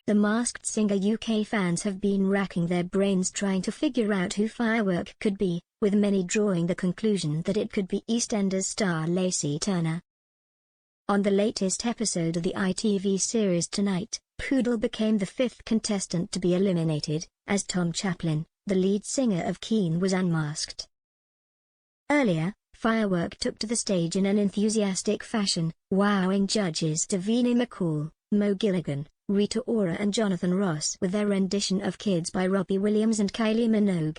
The Masked Singer UK fans have been racking their brains trying to figure out who Firework could be, with many drawing the conclusion that it could be EastEnders star Lacey Turner. On the latest episode of the ITV series Tonight, Poodle became the fifth contestant to be eliminated, as Tom Chaplin, the lead singer of Keane, was unmasked. Earlier, Firework took to the stage in an enthusiastic fashion, wowing judges Davina McCall, Mo Gilligan, Rita Ora and Jonathan Ross with their rendition of Kids by Robbie Williams and Kylie Minogue.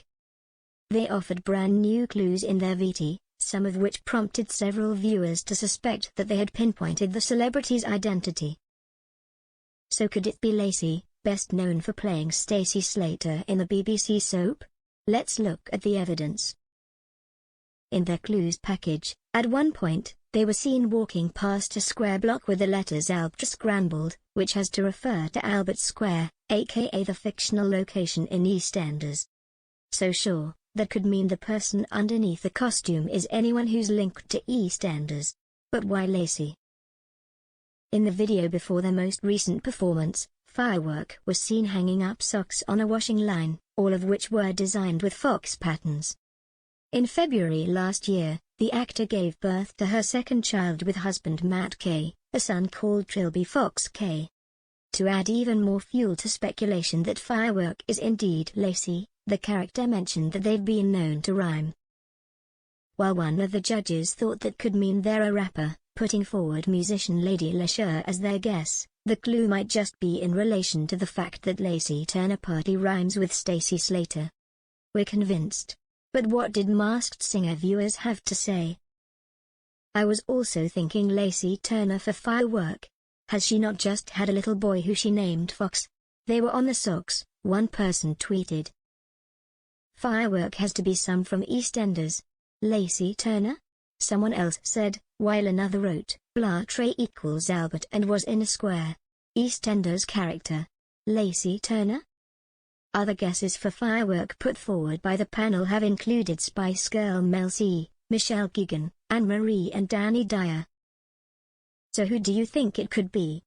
They offered brand new clues in their VT, some of which prompted several viewers to suspect that they had pinpointed the celebrity's identity. So could it be Lacey, best known for playing Stacey Slater in the BBC soap? Let's look at the evidence. In their clues package, at one point, they were seen walking past a square block with the letters ALBT scrambled, which has to refer to Albert Square, aka the fictional location in EastEnders. So sure, that could mean the person underneath the costume is anyone who's linked to EastEnders. But why Lacey? In the video before their most recent performance, Firework was seen hanging up socks on a washing line, all of which were designed with fox patterns. In February last year, the actor gave birth to her second child with husband Matt Kay, a son called Trilby Fox Kay. To add even more fuel to speculation that Firework is indeed Lacey, the character mentioned that they've been known to rhyme. While one of the judges thought that could mean they're a rapper, putting forward musician Lady Lashur as their guess, the clue might just be in relation to the fact that Lacey Turner partly rhymes with Stacey Slater. We're convinced. But what did Masked Singer viewers have to say? I was also thinking Lacey Turner for Firework. Has she not just had a little boy who she named Fox? They were on the socks, one person tweeted. Firework has to be some from EastEnders. Lacey Turner? Someone else said, while another wrote, Blatre equals Albert and was in a square. EastEnders character. Lacey Turner? Other guesses for Firework put forward by the panel have included Spice Girl Mel C, Michelle Keegan, Anne Marie and Danny Dyer. So who do you think it could be?